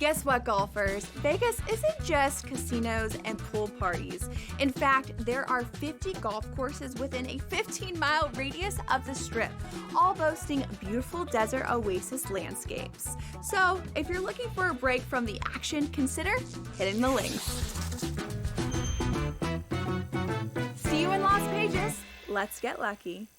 Guess what, golfers? Vegas isn't just casinos and pool parties. In fact, there are 50 golf courses within a 15-mile radius of the Strip, all boasting beautiful desert oasis landscapes. So, if you're looking for a break from the action, consider hitting the links. See you in Las Vegas. Let's get lucky.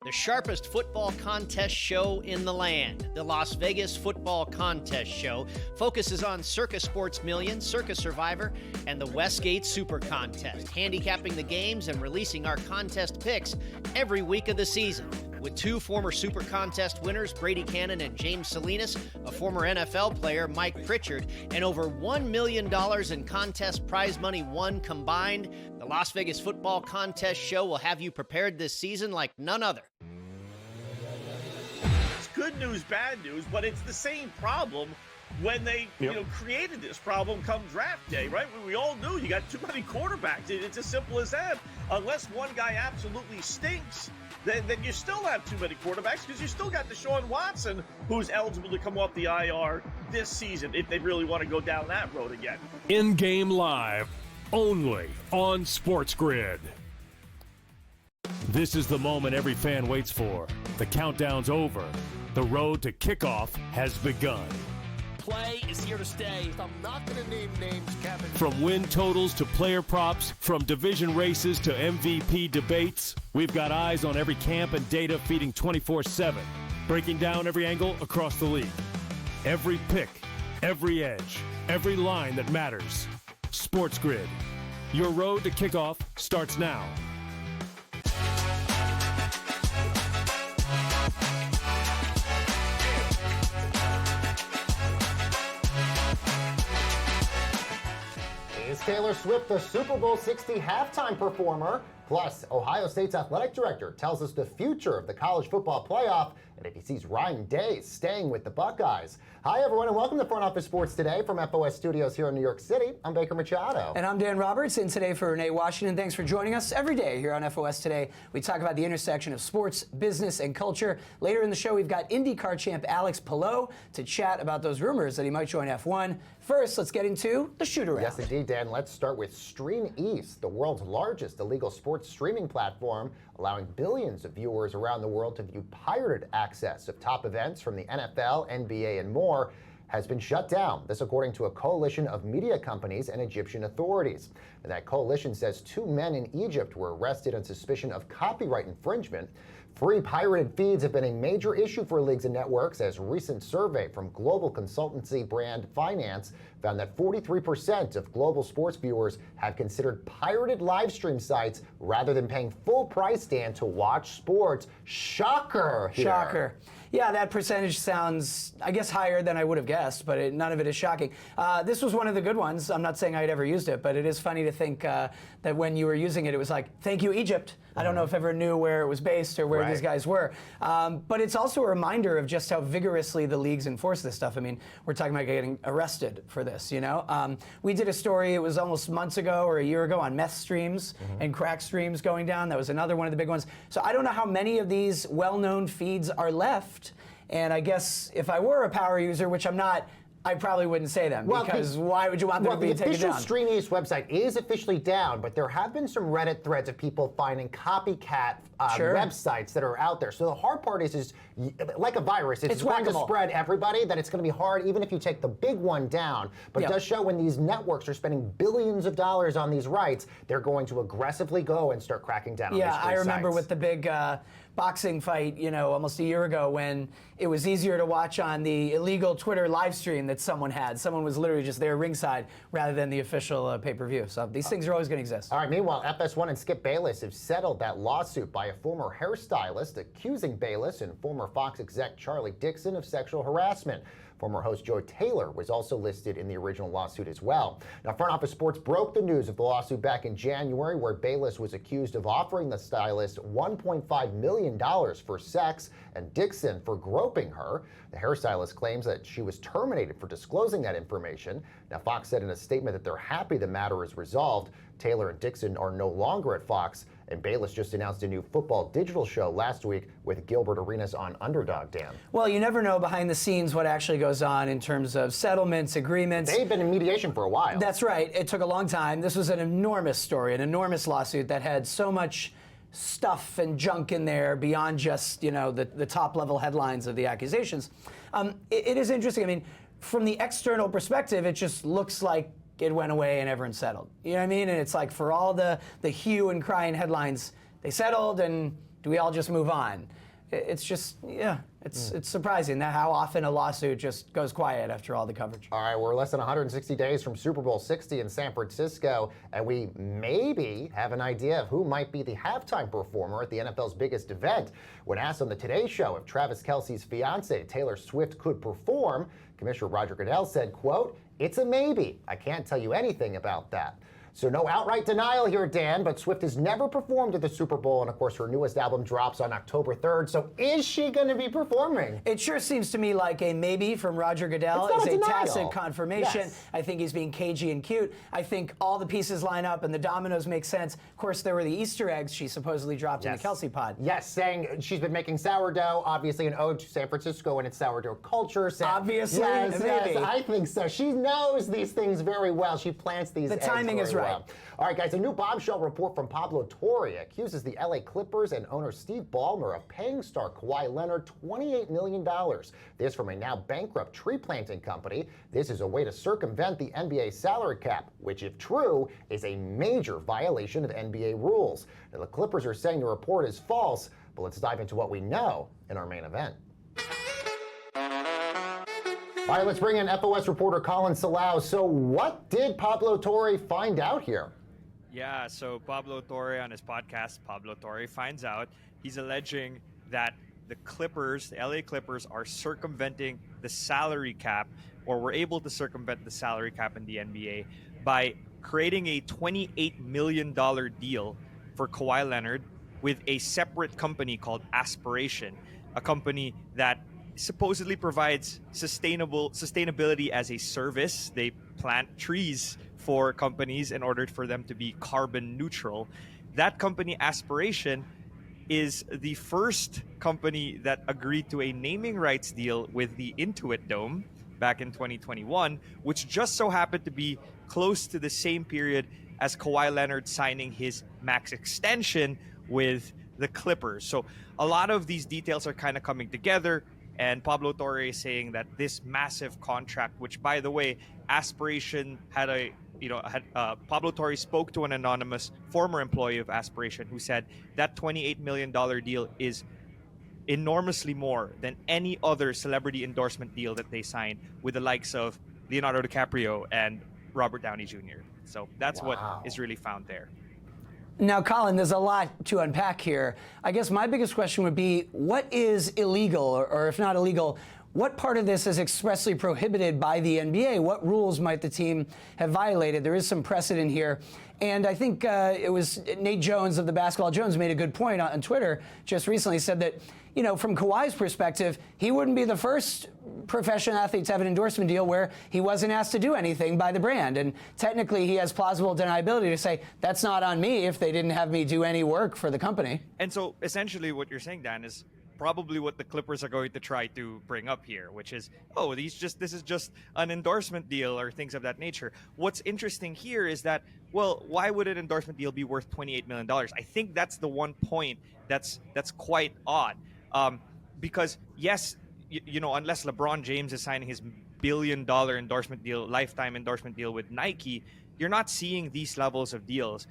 The sharpest football contest show in the land, the Las Vegas Football Contest Show, focuses on Circus Sports Million, Circus Survivor, and the Westgate Super Contest, handicapping the games and releasing our contest picks every week of the season. With two former Super Contest winners, Brady Cannon and James Salinas, a former NFL player, Mike Pritchard, and over $1 million in contest prize money won combined, the Las Vegas Football Contest Show will have you prepared this season like none other. It's good news, bad news, but it's the same problem when they created this problem come draft day, right? We all knew you got too many quarterbacks. It's as simple as that. Unless one guy absolutely stinks, then you still have too many quarterbacks because you still got Deshaun Watson, who's eligible to come off the IR this season if they really want to go down that road again. In-game live, only on SportsGrid. This is the moment every fan waits for. The countdown's over. The road to kickoff has begun. Play is here to stay. I'm not going to name names, Kevin. From win totals to player props, from division races to MVP debates, we've got eyes on every camp and data feeding 24/7, breaking down every angle across the league. Every pick, every edge, every line that matters. SportsGrid. Your road to kickoff starts now. Is Taylor Swift the Super Bowl 60 halftime performer? Plus, Ohio State's athletic director tells us the future of the college football playoff and if he sees Ryan Day staying with the Buckeyes. Hi, everyone, and welcome to Front Office Sports Today from FOS Studios here in New York City. I'm Baker Machado. And I'm Dan Roberts, in today for Renee Washington. Thanks for joining us every day here on FOS Today. We talk about the intersection of sports, business, and culture. Later in the show, we've got IndyCar champ Alex Palou to chat about those rumors that he might join F1. First, let's get into the shoot-around. Yes, indeed, Dan. Let's start with Stream East, the world's largest illegal sports streaming platform, allowing billions of viewers around the world to view pirated access of top events from the NFL, NBA, and more, has been shut down. This according to a coalition of media companies and Egyptian authorities. And that coalition says 2 men in Egypt were arrested on suspicion of copyright infringement. Free pirated feeds have been a major issue for leagues and networks, as a recent survey from global consultancy Brand Finance found that 43% of global sports viewers have considered pirated live stream sites rather than paying full price, Dan, to watch sports. Shocker here. Shocker. Yeah, that percentage sounds, I guess, higher than I would have guessed, but none of it is shocking. This was one of the good ones. I'm not saying I'd ever used it, but it is funny to think that when you were using it, it was like, thank you, Egypt. I don't know if ever knew where it was based or where these guys were. But it's also a reminder of just how vigorously the leagues enforce this stuff. I mean, we're talking about getting arrested for this, you know? We did a story, it was almost months ago or a year ago, on meth streams and crack streams going down. That was another one of the big ones. So I don't know how many of these well-known feeds are left. And I guess if I were a power user, which I'm not, I probably wouldn't say them, because why would you want them to be taken down? The official Stream East website is officially down, but there have been some Reddit threads of people finding copycat websites that are out there. So the hard part is like a virus. It's going to spread everybody, that it's going to be hard even if you take the big one down. But it does show when these networks are spending billions of dollars on these rights, they're going to aggressively go and start cracking down on these free sites. Yeah, I remember with the big boxing fight, you know, almost a year ago, when it was easier to watch on the illegal Twitter live stream that someone had. Someone was literally just there ringside rather than the official pay-per-view. So these things are always going to exist. All right, meanwhile, FS1 and Skip Bayless have settled that lawsuit by a former hairstylist accusing Bayless and former Fox exec Charlie Dixon of sexual harassment. Former host Joy Taylor was also listed in the original lawsuit as well. Now, Front Office Sports broke the news of the lawsuit back in January, where Bayless was accused of offering the stylist $1.5 million for sex and Dixon for groping her. The hairstylist claims that she was terminated for disclosing that information. Now, Fox said in a statement that they're happy the matter is resolved. Taylor and Dixon are no longer at Fox, And Bayless just announced a new football digital show last week with Gilbert Arenas on Underdog, Dan. Well, you never know behind the scenes what actually goes on in terms of settlements, agreements. They've been in mediation for a while. That's right. It took a long time. This was an enormous story, an enormous lawsuit that had so much stuff and junk in there beyond just, the top level headlines of the accusations. It is interesting. I mean, from the external perspective, it just looks like it went away and everyone settled. You know what I mean? And it's like, for all the hue and cry and headlines, they settled, and do we all just move on? It's just, it's surprising that how often a lawsuit just goes quiet after all the coverage. All right, we're less than 160 days from Super Bowl 60 in San Francisco, and we maybe have an idea of who might be the halftime performer at the NFL's biggest event. When asked on the Today Show if Travis Kelce's fiancée, Taylor Swift, could perform, Commissioner Roger Goodell said, quote, "It's a maybe. I can't tell you anything about that." So no outright denial here, Dan, but Swift has never performed at the Super Bowl, and of course her newest album drops on October 3rd. So is she going to be performing? It sure seems to me like a maybe from Roger Goodell. It's a not a tacit confirmation. Yes. I think he's being cagey and cute. I think all the pieces line up and the dominoes make sense. Of course, there were the Easter eggs she supposedly dropped in the Kelce pod. Yes, saying she's been making sourdough, obviously an ode to San Francisco and its sourdough culture. Obviously, yes, maybe. Yes, I think so. She knows these things very well. She plants these eggs timing is very right. well. All right, guys, a new bombshell report from Pablo Torre accuses the LA Clippers and owner Steve Ballmer of paying star Kawhi Leonard $28 million. This from a now bankrupt tree planting company. This is a way to circumvent the NBA salary cap, which, if true, is a major violation of NBA rules. Now, the Clippers are saying the report is false, but let's dive into what we know in our main event. All right, let's bring in FOS reporter Colin Salau. So what did Pablo Torre find out here? Yeah, so Pablo Torre on his podcast, Pablo Torre finds out, he's alleging that the Clippers, the LA Clippers, are circumventing the salary cap, or were able to circumvent the salary cap in the NBA by creating a $28 million deal for Kawhi Leonard with a separate company called Aspiration, a company that supposedly provides sustainability as a service. They plant trees for companies in order for them to be carbon neutral. That company, Aspiration, is the first company that agreed to a naming rights deal with the Intuit Dome back in 2021, which just so happened to be close to the same period as Kawhi Leonard signing his max extension with the Clippers. So a lot of these details are kind of coming together. And Pablo Torre is saying that this massive contract, which, by the way, Aspiration had Pablo Torre spoke to an anonymous former employee of Aspiration who said that $28 million deal is enormously more than any other celebrity endorsement deal that they signed with the likes of Leonardo DiCaprio and Robert Downey Jr. So that's what is really found there. Now, Colin, there's a lot to unpack here. I guess my biggest question would be, what is illegal, or if not illegal, what part of this is expressly prohibited by the NBA? What rules might the team have violated? There is some precedent here. And I think it was Nate Jones of the Basketball Jones made a good point on Twitter just recently, said that, from Kawhi's perspective, he wouldn't be the first professional athlete to have an endorsement deal where he wasn't asked to do anything by the brand. And technically, he has plausible deniability to say, that's not on me if they didn't have me do any work for the company. And so essentially what you're saying, Dan, is probably what the Clippers are going to try to bring up here, which is, this is just an endorsement deal or things of that nature. What's interesting here is that, well, why would an endorsement deal be worth $28 million? I think that's the one point that's quite odd. Because yes, unless LeBron James is signing his billion-dollar endorsement deal, lifetime endorsement deal with Nike, you're not seeing these levels of deals.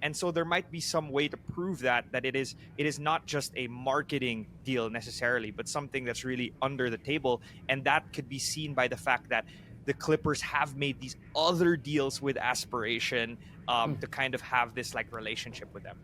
And so there might be some way to prove that it is not just a marketing deal necessarily, but something that's really under the table. And that could be seen by the fact that the Clippers have made these other deals with Aspiration to kind of have this relationship with them.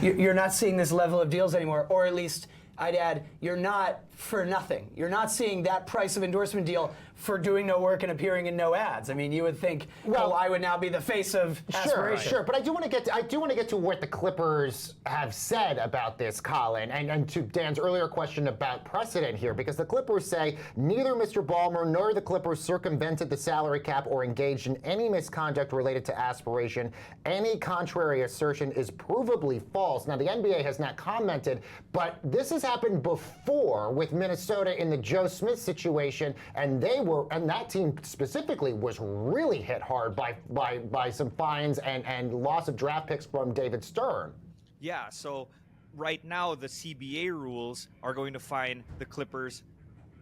You're not seeing this level of deals anymore, or at least I'd add, you're not for nothing. You're not seeing that price of endorsement deal for doing no work and appearing in no ads. I mean, you would think Kawhi would now be the face of aspiration. Sure, but I do want to get to what the Clippers have said about this, Colin, and to Dan's earlier question about precedent here, because the Clippers say neither Mr. Ballmer nor the Clippers circumvented the salary cap or engaged in any misconduct related to aspiration. Any contrary assertion is provably false. Now, the NBA has not commented, but this has happened before with Minnesota in the Joe Smith situation, and that team specifically was really hit hard by some fines and loss of draft picks from David Stern. Yeah, so right now the CBA rules are going to fine the Clippers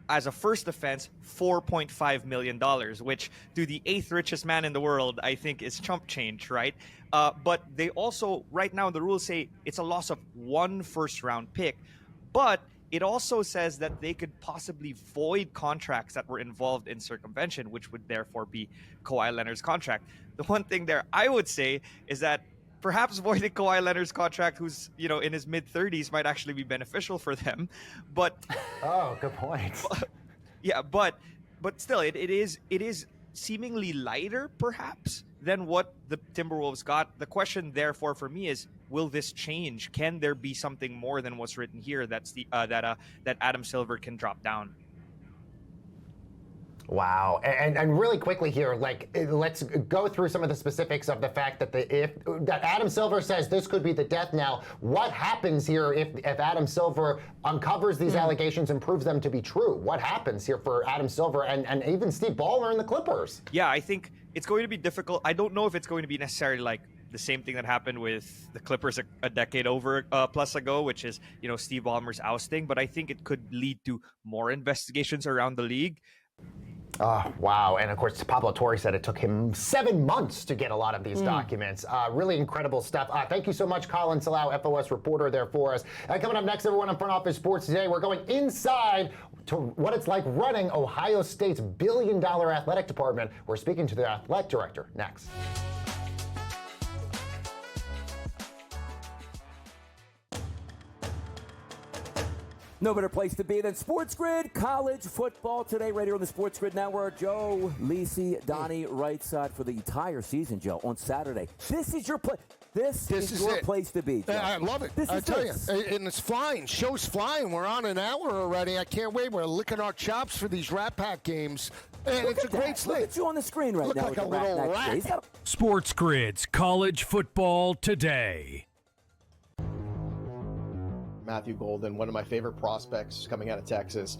as a first offense $4.5 million, which to the 8th richest man in the world, I think is chump change, right? But they also, right now the rules say it's a loss of 1 first-round pick, but it also says that they could possibly void contracts that were involved in circumvention, which would therefore be Kawhi Leonard's contract. The one thing there I would say is that perhaps voiding Kawhi Leonard's contract, who's in his mid-30s, might actually be beneficial for them. But good point. But still, it is seemingly lighter, perhaps, than what the Timberwolves got. The question, therefore, for me is, will this change? Can there be something more than what's written here that's that Adam Silver can drop down? Wow. And really quickly here, let's go through some of the specifics of the fact that Adam Silver says this could be the death knell. What happens here if Adam Silver uncovers these allegations and proves them to be true? What happens here for Adam Silver and even Steve Ballmer and the Clippers? Yeah, I think it's going to be difficult. I don't know if it's going to be necessarily like the same thing that happened with the Clippers a decade plus ago, which is, Steve Ballmer's ousting. But I think it could lead to more investigations around the league. Oh, wow. And of course, Pablo Torre said it took him 7 months to get a lot of these documents. Really incredible stuff. Thank you so much, Colin Salau, FOS reporter there for us. Coming up next, everyone on Front Office Sports Today, we're going inside to what it's like running Ohio State's billion-dollar athletic department. We're speaking to the athletic director next. No better place to be than SportsGrid College Football Today, right here on the SportsGrid Network. Joe, Lisi, Donnie, right side for the entire season, Joe, on Saturday. This is your place. This is your place to be, Joe. I love it. I tell you, and it's flying. Show's flying. We're on an hour already. I can't wait. We're licking our chops for these Rat Pack games. And it's a great slate. Look at you on the screen right now. Look like a little rat. SportsGrid's College Football Today. Matthew Golden, one of my favorite prospects coming out of Texas.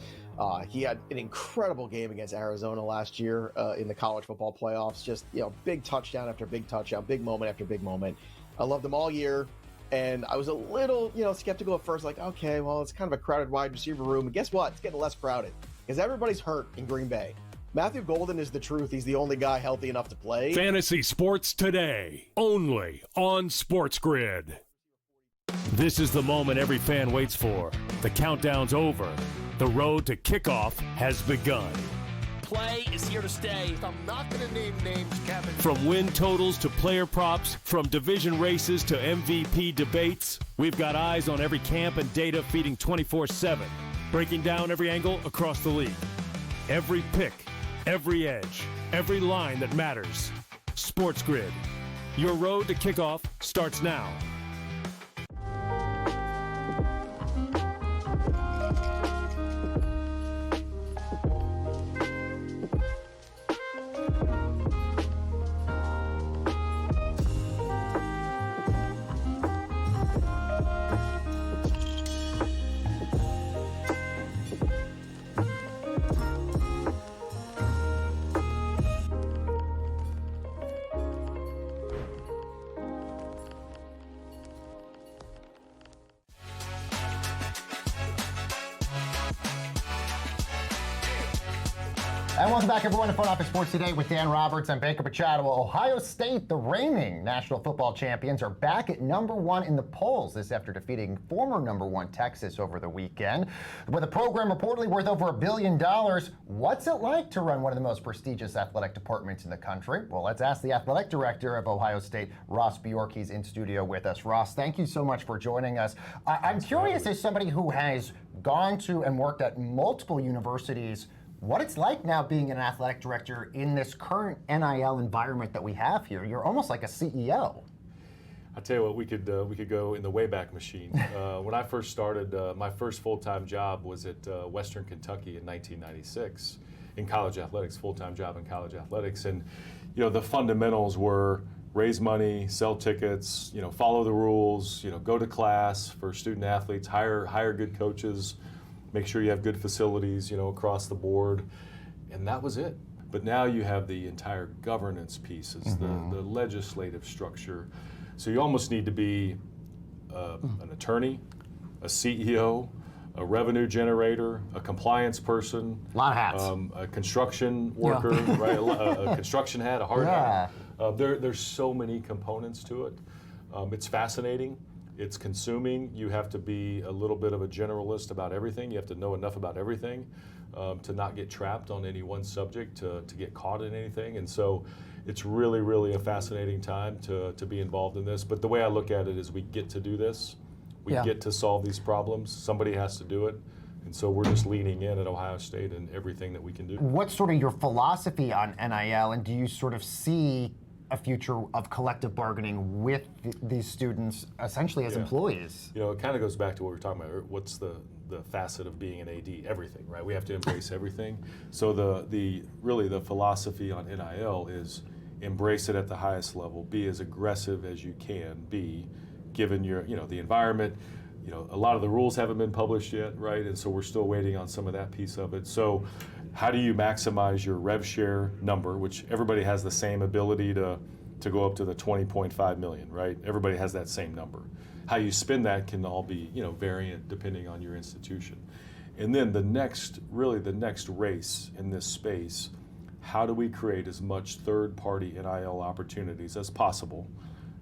He had an incredible game against Arizona last year in the college football playoffs. Just, big touchdown after big touchdown, big moment after big moment. I loved him all year, and I was a little, skeptical at first, like, okay, well, it's kind of a crowded wide receiver room. And guess what? It's getting less crowded because everybody's hurt in Green Bay. Matthew Golden is the truth. He's the only guy healthy enough to play. Fantasy Sports Today, only on SportsGrid. This is the moment every fan waits for. The countdown's over. The road to kickoff has begun. Play is here to stay. I'm not going to name names, Kevin. From win totals to player props, from division races to MVP debates, we've got eyes on every camp and data feeding 24/7, breaking down every angle across the league. Every pick, every edge, every line that matters. SportsGrid. Your road to kickoff starts now. And welcome back, everyone, to Front Office Sports Today with Dan Roberts and Baker Machado. Ohio State, the reigning national football champions, are back at #1 in the polls. This after defeating former #1 Texas over the weekend. With a program reportedly worth over $1 billion, what's it like to run one of the most prestigious athletic departments in the country? Well, let's ask the athletic director of Ohio State, Ross Bjork. He's in studio with us. Ross, thank you so much for joining us. I'm curious, as somebody who has gone to and worked at multiple universities, what it's like now being an athletic director in this current NIL environment that we have here. You're almost like a CEO. I tell you what, we could go in the Wayback Machine. When I first started, my first full-time job was at Western Kentucky in 1996 in college athletics, full-time job in college athletics, and the fundamentals were raise money, sell tickets, follow the rules, go to class for student athletes, hire good coaches, make sure you have good facilities, across the board, and that was it. But now you have the entire governance pieces, the legislative structure. So you almost need to be an attorney, a CEO, a revenue generator, a compliance person. A lot of hats. A construction worker, right? A construction hat, a hard hat. There's so many components to it. It's fascinating. It's consuming. You have to be a little bit of a generalist about everything. You have to know enough about everything to not get trapped on any one subject, to get caught in anything. And so it's really, really a fascinating time to be involved in this. But the way I look at it is we get to do this. We get to solve these problems. Somebody has to do it. And so we're just leaning in at Ohio State and everything that we can do. What's sort of your philosophy on NIL, and do you sort of see a future of collective bargaining with these students essentially as employees? It kind of goes back to what we were talking about. What's the facet of being an AD? Everything, right? We have to embrace everything. So the philosophy on NIL is embrace it at the highest level. Be as aggressive as you can be, given your the environment. A lot of the rules haven't been published yet, right? And so we're still waiting on some of that piece of it. So how do you maximize your rev share number, which everybody has the same ability to go up to the 20.5 million, right? Everybody has that same number. How you spend that can all be, variant depending on your institution. And then the next race in this space, how do we create as much third-party NIL opportunities as possible,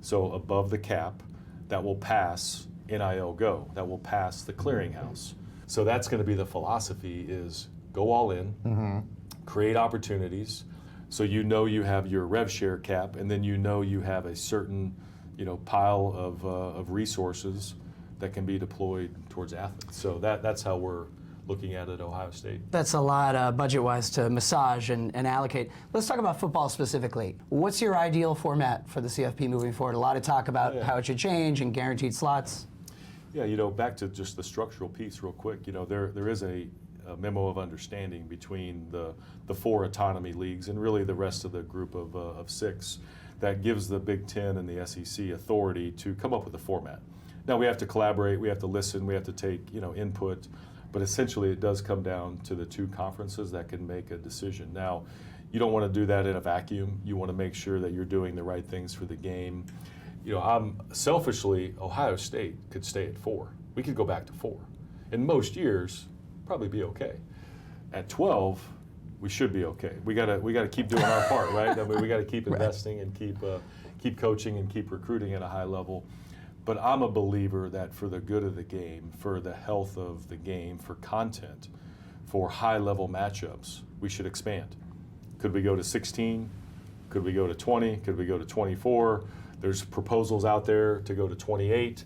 so above the cap, that will pass NIL Go, that will pass the clearinghouse. So that's going to be the philosophy, is go all in, create opportunities, so you have your rev share cap, and then you have a certain pile of resources that can be deployed towards athletes. So that's how we're looking at it at Ohio State. That's a lot budget-wise to massage and allocate. Let's talk about football specifically. What's your ideal format for the CFP moving forward? A lot of talk about how it should change and guaranteed slots. Yeah, back to just the structural piece real quick. There is a memo of understanding between the 4 autonomy leagues and really the rest of the group of 6 that gives the Big Ten and the SEC authority to come up with a format. Now we have to collaborate, we have to listen, we have to take input, but essentially it does come down to the 2 conferences that can make a decision. Now, you don't want to do that in a vacuum. You want to make sure that you're doing the right things for the game. I'm selfishly, Ohio State could stay at 4. We could go back to 4. In most years, probably be okay. At 12, we should be okay. We gotta keep doing our part, right? I mean, we gotta keep investing and keep coaching and keep recruiting at a high level. But I'm a believer that for the good of the game, for the health of the game, for content, for high-level matchups, we should expand. Could we go to 16? Could we go to 20? Could we go to 24? There's proposals out there to go to 28.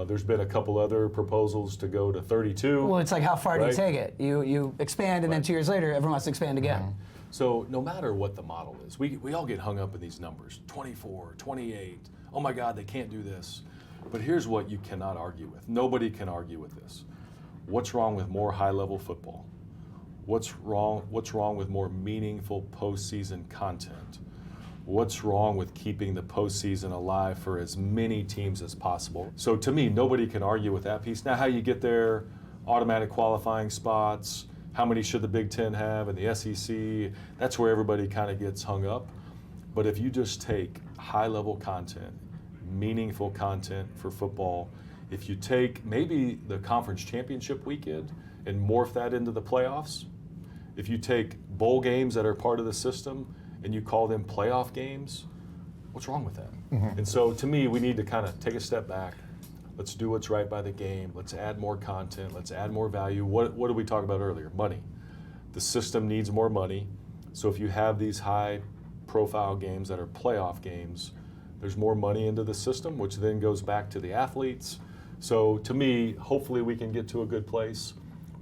There's been a couple other proposals to go to 32. Well, it's like, how far do you take it? You expand, and then 2 years later, everyone wants to expand again. So no matter what the model is, we all get hung up in these numbers, 24, 28. Oh my God, they can't do this. But here's what you cannot argue with. Nobody can argue with this. What's wrong with more high-level football? What's wrong with more meaningful postseason content? What's wrong with keeping the postseason alive for as many teams as possible? So to me, nobody can argue with that piece. Now, how you get there, automatic qualifying spots, how many should the Big Ten have and the SEC, that's where everybody kind of gets hung up. But if you just take high-level content, meaningful content for football, if you take maybe the conference championship weekend and morph that into the playoffs, if you take bowl games that are part of the system and you call them playoff games, what's wrong with that? And so to me, we need to kind of take a step back. Let's do what's right by the game. Let's add more content. Let's add more value. What did we talk about earlier? Money. The system needs more money. So if you have these high-profile games that are playoff games, there's more money into the system, which then goes back to the athletes. So to me, hopefully we can get to a good place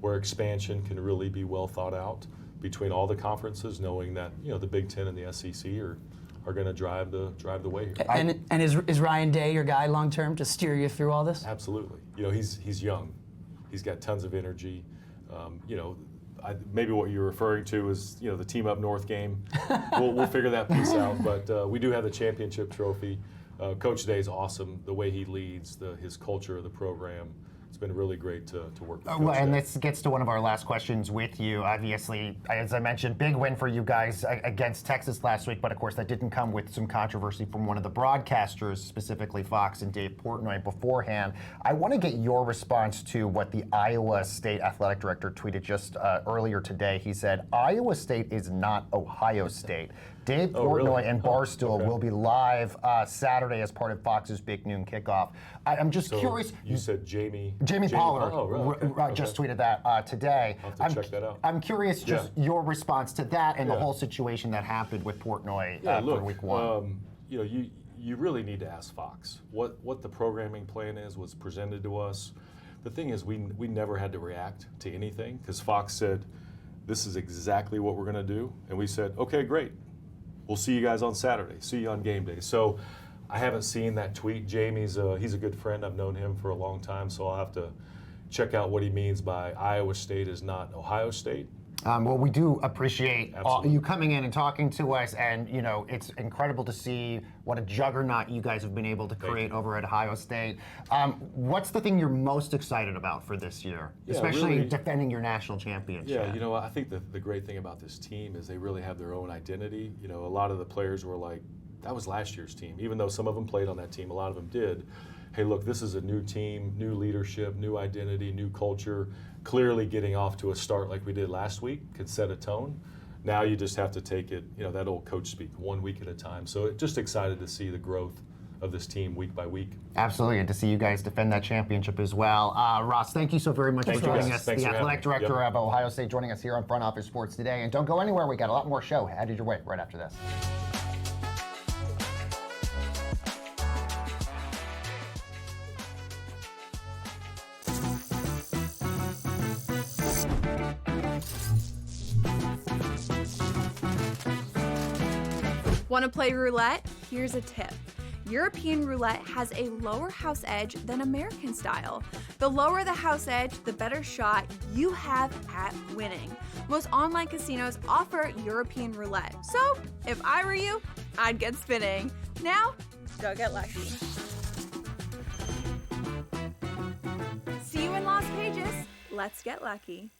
where expansion can really be well thought out between all the conferences, knowing that the Big Ten and the SEC are going to drive the way here. And is Ryan Day your guy long term to steer you through all this? Absolutely. He's young. He's got tons of energy. Maybe what you're referring to is the team up north game. We'll figure that piece out. But we do have the championship trophy. Coach Day's awesome. The way he leads, his culture of the program. It's been really great to work with. Well, and this gets to one of our last questions with you. Obviously, as I mentioned, big win for you guys against Texas last week, but of course that didn't come with some controversy from one of the broadcasters, specifically Fox and Dave Portnoy beforehand. I want to get your response to what the Iowa State athletic director tweeted just earlier today. He said, "Iowa State is not Ohio State." Dave Portnoy and Barstool will be live Saturday as part of Fox's Big Noon Kickoff. I'm just curious. You said Jamie Pollard just tweeted that today. I'll have to check that out. I'm curious just your response to that and the whole situation that happened with Portnoy for week one. You really need to ask Fox what the programming plan was presented to us. The thing is, we never had to react to anything because Fox said, this is exactly what we're going to do. And we said, okay, great. We'll see you guys on Saturday. See you on game day. So I haven't seen that tweet. Jamie's he's a good friend. I've known him for a long time, so I'll have to check out what he means by Iowa State is not Ohio State. Well, we do appreciate you coming in and talking to us, and it's incredible to see what a juggernaut you guys have been able to create over at Ohio State. What's the thing you're most excited about for this year, especially really, defending your national championship? Yeah, I think the great thing about this team is they really have their own identity. A lot of the players were like, that was last year's team. Even though some of them played on that team, a lot of them did. Hey, look, this is a new team, new leadership, new identity, new culture. Clearly getting off to a start like we did last week could set a tone. Now you just have to take it, that old coach speak, 1 week at a time. So just excited to see the growth of this team week by week. Absolutely, and to see you guys defend that championship as well. Ross, thank you so very much for joining us. The athletic director of Ohio State joining us here on Front Office Sports today. And don't go anywhere, we got a lot more show headed your way right after this. Want to play roulette? Here's a tip. European roulette has a lower house edge than American style. The lower the house edge, the better shot you have at winning. Most online casinos offer European roulette. So, if I were you, I'd get spinning. Now, go get lucky. See you in Las Vegas. Let's get lucky.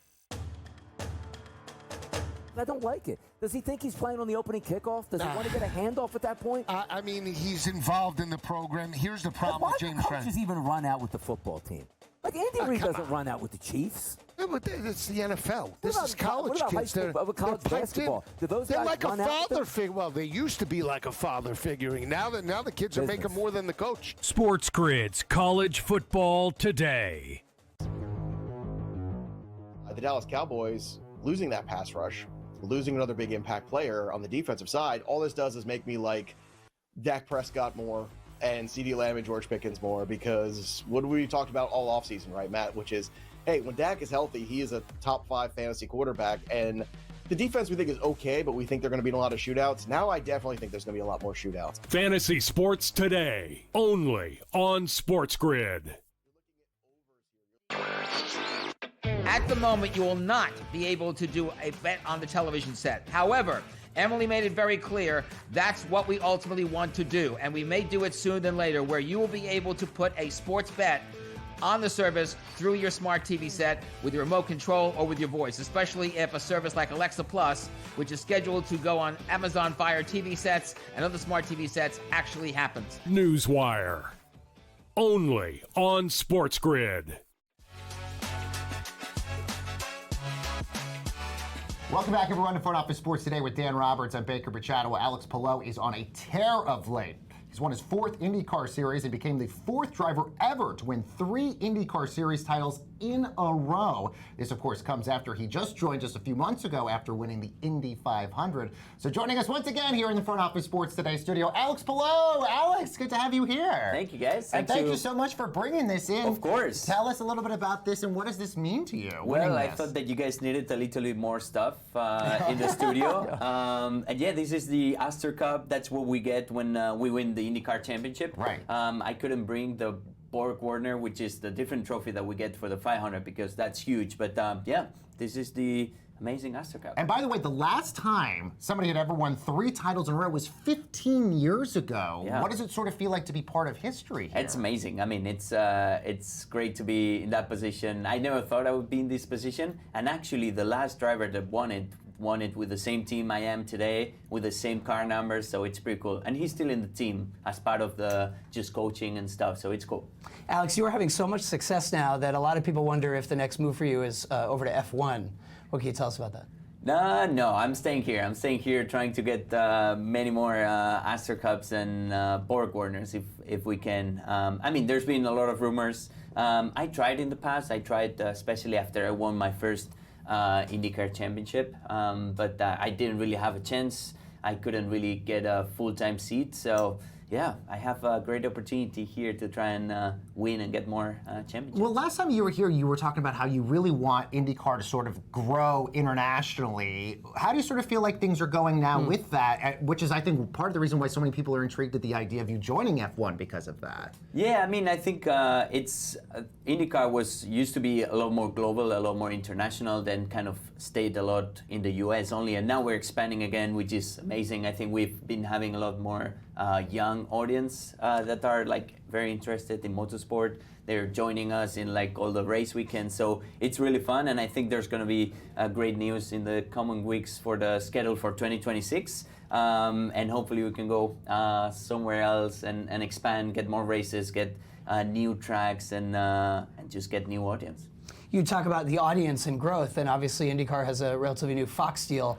I don't like it. Does he think he's playing on the opening kickoff? Does he want to get a handoff at that point? I mean, he's involved in the program. Here's the problem with James Franklin. Why do coaches even run out with the football team? Like Andy Reid doesn't run out with the Chiefs. Yeah, but it's the NFL. This is college kids. They're college basketball. They're like a father figure. Well, they used to be like a father figuring. Now the kids are making more than the coach. SportsGrid's College Football Today. The Dallas Cowboys losing that pass rush, losing another big impact player on the defensive side, all this does is make me like Dak Prescott more and CeeDee Lamb and George Pickens more, because what we talked about all offseason, right, Matt, which is, hey, when Dak is healthy, he is a top 5 fantasy quarterback, and the defense we think is okay, but we think they're going to be in a lot of shootouts. Now I definitely think there's going to be a lot more shootouts. Fantasy Sports Today, only on SportsGrid. At the moment, you will not be able to do a bet on the television set. However, Emily made it very clear that's what we ultimately want to do, and we may do it sooner than later, where you will be able to put a sports bet on the service through your smart TV set with your remote control or with your voice, especially if a service like Alexa Plus, which is scheduled to go on Amazon Fire TV sets and other smart TV sets, actually happens. Newswire, only on SportsGrid. Welcome back, everyone, to Front Office Sports Today with Dan Roberts and Baker Machado. Alex Palou is on a tear of late. He's won his 4th IndyCar Series and became the 4th driver ever to win 3 IndyCar Series titles in a row. This, of course, comes after he just joined us a few months ago after winning the Indy 500. So joining us once again here in the Front Office Sports Today studio, Alex Palou. Alex, good to have you here. Thank you, guys. And thank you so much for bringing this in. Of course. Tell us a little bit about this and what does this mean to you? Well, I thought that you guys needed a little bit more stuff in the studio. And yeah, this is the Astor Cup. That's what we get when we win the IndyCar Championship. Right. I couldn't bring the Borg Warner, which is the different trophy that we get for the 500 because that's huge. But yeah, this is the amazing Astor Cup. And by the way, the last time somebody had ever won 3 titles in a row was 15 years ago. Yeah. What does it sort of feel like to be part of history here? It's amazing. I mean, it's great to be in that position. I never thought I would be in this position. And actually, the last driver that won it with the same team I am today, with the same car numbers, so it's pretty cool. And he's still in the team as part of the just coaching and stuff, so it's cool. Alex, you are having so much success now that a lot of people wonder if the next move for you is over to F1. What can you tell us about that? No, I'm staying here. I'm staying here trying to get many more Astor Cups and Borg Warners if we can. I mean, there's been a lot of rumors. I tried in the past. I tried especially after I won my first IndyCar Championship, but I didn't really have a chance. I couldn't really get a full-time seat, so yeah, I have a great opportunity here to try and win and get more championships. Well, last time you were here, you were talking about how you really want IndyCar to sort of grow internationally. How do you sort of feel like things are going now with that, which is, I think, part of the reason why so many people are intrigued at the idea of you joining F1 because of that? Yeah, I mean, I think IndyCar used to be a lot more global, a lot more international, then kind of stayed a lot in the US only, and now we're expanding again, which is amazing. I think we've been having a lot more young audience that are like very interested in motorsport. They're joining us in like all the race weekends, so it's really fun. And I think there's going to be great news in the coming weeks for the schedule for 2026. And hopefully we can go somewhere else and expand, get more races, get new tracks, and just get new audience. You talk about the audience and growth, and obviously IndyCar has a relatively new Fox deal.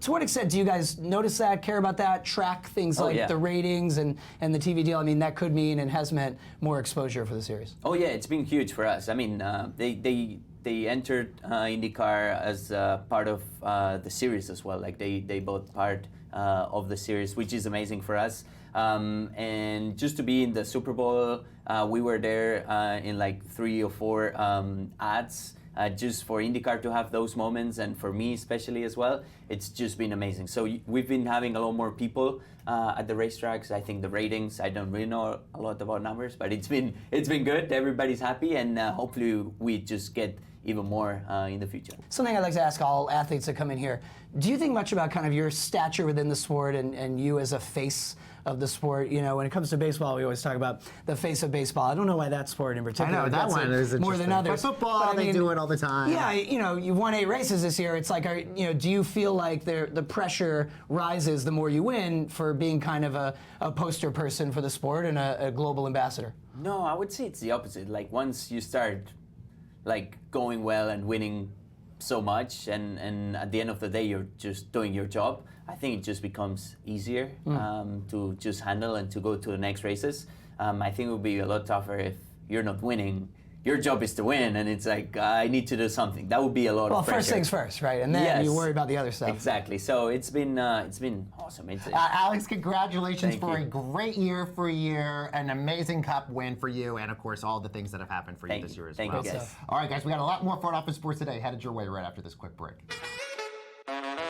To what extent do you guys notice that, care about that, track things like the ratings and the TV deal? I mean, that could mean and has meant more exposure for the series. Oh yeah, it's been huge for us. I mean, they entered IndyCar as part of the series as well. Like they both part of the series, which is amazing for us. And just to be in the Super Bowl, we were there in like 3 or 4 ads. Just for IndyCar to have those moments, and for me especially as well, it's just been amazing. So we've been having a lot more people at the racetracks. I think the ratings, I don't really know a lot about numbers, but it's been good. Everybody's happy, and hopefully we just get even more in the future. Something I'd like to ask all athletes that come in here, do you think much about kind of your stature within the sport and you as a face of the sport? You know, when it comes to baseball, we always talk about the face of baseball. I don't know why that sport in particular. I know, that one is more than others. But football, they do it all the time. Yeah, you know, you won 8 races this year. It's like, do you feel like the pressure rises the more you win for being kind of a poster person for the sport and a global ambassador? No, I would say it's the opposite. Like once you start like going well and winning so much, and at the end of the day you're just doing your job, I think it just becomes easier to just handle and to go to the next races. I think it would be a lot tougher if you're not winning. Your job is to win, and it's like, I need to do something. That would be a lot of pressure. Well, first things first, right? And then you worry about the other stuff. Exactly. So it's been awesome. Alex, congratulations for a great year for you, an amazing Cup win for you, and of course, all the things that have happened for you this year as well. Thank you, guys. All right, guys, we got a lot more Front Office Sports Today headed your way right after this quick break.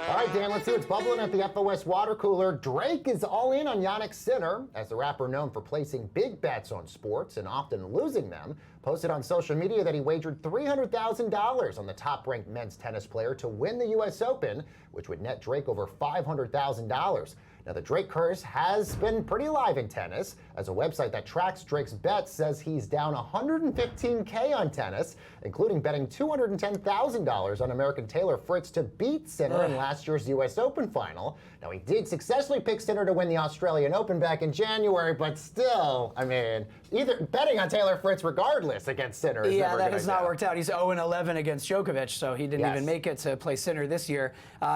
All right, Dan, let's see what's bubbling at the FOS water cooler. Drake is all in on Yannick Sinner, as the rapper known for placing big bets on sports and often losing them, posted on social media that he wagered $300,000 on the top-ranked men's tennis player to win the U.S. Open, which would net Drake over $500,000. Now, the Drake curse has been pretty live in tennis, as a website that tracks Drake's bets says he's down $115K on tennis, including betting $210,000 on American Taylor Fritz to beat Sinner in last year's U.S. Open final. Now, he did successfully pick Sinner to win the Australian Open back in January, but still, I mean, either betting on Taylor Fritz regardless against Sinner is never that has not worked out. He's 0-11 against Djokovic, so he didn't even make it to play Sinner this year.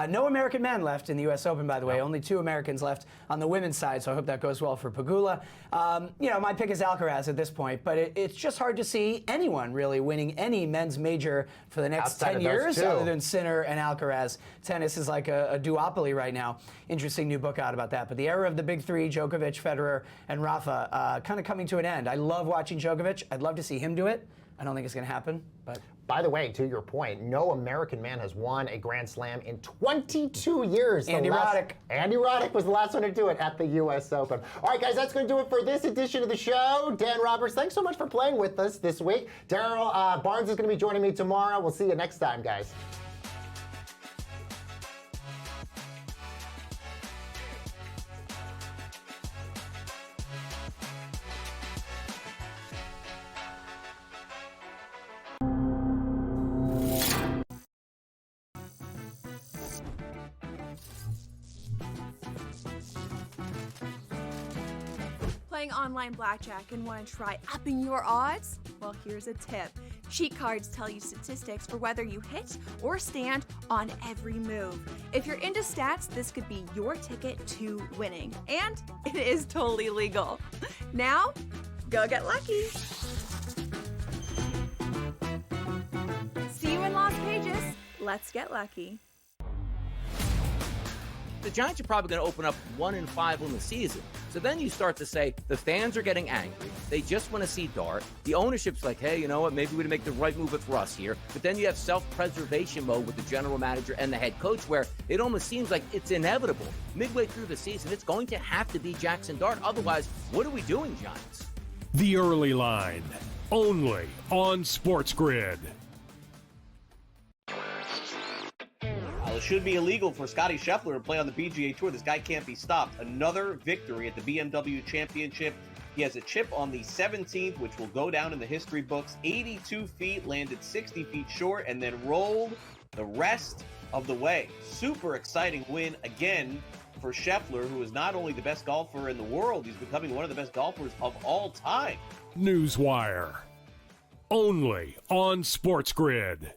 No American men left in the U.S. Open, by the way. Only 2 Americans left on the women's side, so I hope that goes well for Pegula. My pick is Alcaraz at this point, but it's just hard to see anyone really winning any men's major for the next Outside 10 of those years two. other than Sinner and Alcaraz. Tennis is like a duopoly right now. Interesting new book out about that. But the era of the big three, Djokovic, Federer, and Rafa, kind of coming to an end. I love watching Djokovic. I'd love to see him do it. I don't think it's going to happen, but... By the way, to your point, no American man has won a Grand Slam in 22 years. Andy Roddick. Andy Roddick was the last one to do it at the U.S. Open. All right, guys, that's going to do it for this edition of the show. Dan Roberts, thanks so much for playing with us this week. Daryl Barnes is going to be joining me tomorrow. We'll see you next time, guys. Playing online blackjack and want to try upping your odds? Well, here's a tip. Cheat cards tell you statistics for whether you hit or stand on every move. If you're into stats, this could be your ticket to winning. And it is totally legal. Now, go get lucky. See you in Las Vegas. Let's get lucky. The Giants are probably going to open up 1-5 on the season. So then you start to say the fans are getting angry. They just want to see Dart. The ownership's like, hey, you know what? Maybe we make the right move for us here. But then you have self-preservation mode with the general manager and the head coach where it almost seems like it's inevitable. Midway through the season, it's going to have to be Jackson Dart. Otherwise, what are we doing, Giants? The Early Line, only on SportsGrid. It should be illegal for Scottie Scheffler to play on the PGA Tour. This guy can't be stopped. Another victory at the BMW Championship. He has a chip on the 17th, which will go down in the history books. 82 feet, landed 60 feet short, and then rolled the rest of the way. Super exciting win again for Scheffler, who is not only the best golfer in the world, he's becoming one of the best golfers of all time. Newswire, only on SportsGrid.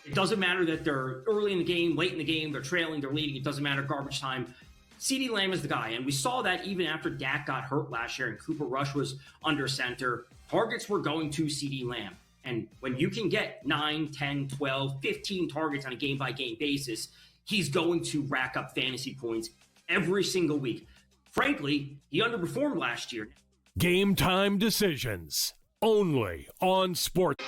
It doesn't matter that they're early in the game, late in the game, they're trailing, they're leading. It doesn't matter, garbage time. CeeDee Lamb is the guy, and we saw that even after Dak got hurt last year and Cooper Rush was under center. Targets were going to CeeDee Lamb. And when you can get 9, 10, 12, 15 targets on a game-by-game basis, he's going to rack up fantasy points every single week. Frankly, he underperformed last year. Game time decisions, only on Sport.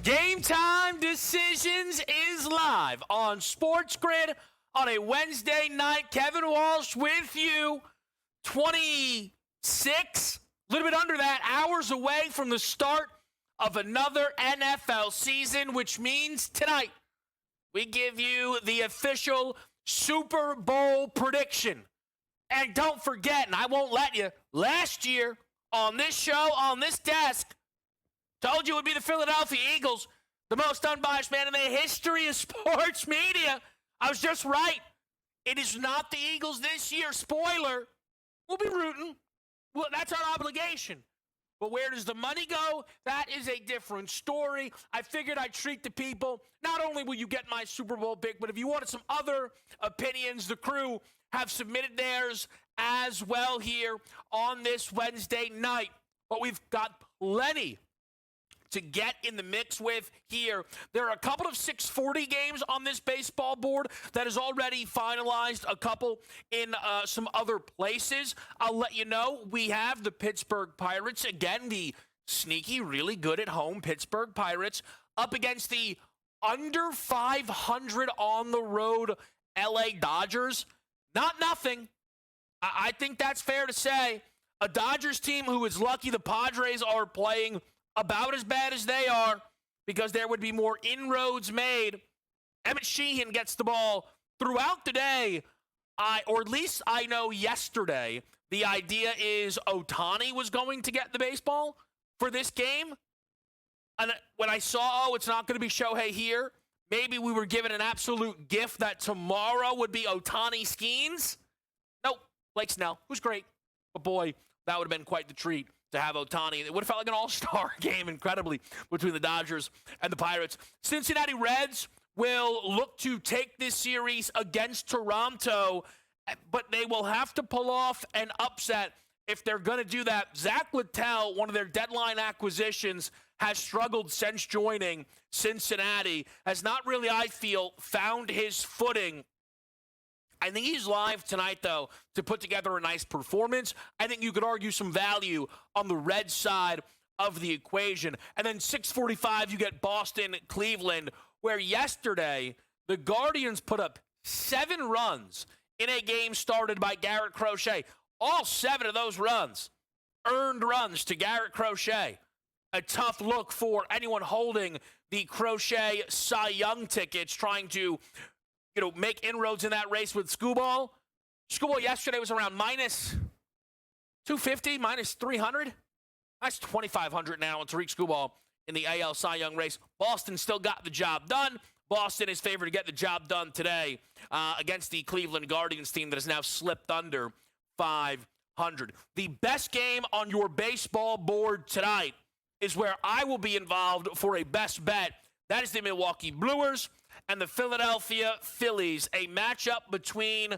Game Time Decisions is live on SportsGrid on a Wednesday night. Kevin Walsh with you. 26, a little bit under that, hours away from the start of another NFL season, which means tonight we give you the official Super Bowl prediction. And don't forget, and I won't let you, last year on this show, on this desk, told you it would be the Philadelphia Eagles, the most unbiased man in the history of sports media. I was just right. It is not the Eagles this year. Spoiler. We'll be rooting. Well, that's our obligation. But where does the money go? That is a different story. I figured I'd treat the people. Not only will you get my Super Bowl pick, but if you wanted some other opinions, the crew have submitted theirs as well here on this Wednesday night. But we've got plenty to get in the mix with here. There are a couple of 640 games on this baseball board that is already finalized, a couple in some other places. I'll let you know we have the Pittsburgh Pirates, again, the sneaky, really good at home Pittsburgh Pirates, up against the under 500 on the road LA Dodgers. Not nothing. I think that's fair to say. A Dodgers team who is lucky the Padres are playing about as bad as they are, because there would be more inroads made. Emmett Sheehan gets the ball throughout the day, or at least I know yesterday, the idea is Ohtani was going to get the baseball for this game. And when I saw, it's not going to be Shohei here, maybe we were given an absolute gift that tomorrow would be Ohtani Skeens. Nope, Blake Snell, who's great. But boy, that would have been quite the treat to have Ohtani. It would have felt like an all-star game, incredibly, between the Dodgers and the Pirates. Cincinnati Reds will look to take this series against Toronto, but they will have to pull off an upset if they're going to do that. Zach Littell, one of their deadline acquisitions, has struggled since joining Cincinnati, has not really, I feel, found his footing. I think he's live tonight, though, to put together a nice performance. I think you could argue some value on the red side of the equation. And then 6:45, you get Boston, Cleveland, where yesterday the Guardians put up 7 runs in a game started by Garrett Crochet. All 7 of those runs, earned runs to Garrett Crochet. A tough look for anyone holding the Crochet Cy Young tickets, trying to, make inroads in that race with Skubal. Skubal yesterday was around minus 250, minus 300. That's 2,500 now on Tariq Skubal in the AL Cy Young race. Boston still got the job done. Boston is favored to get the job done today against the Cleveland Guardians team that has now slipped under 500. The best game on your baseball board tonight is where I will be involved for a best bet. That is the Milwaukee Brewers and the Philadelphia Phillies, a matchup between,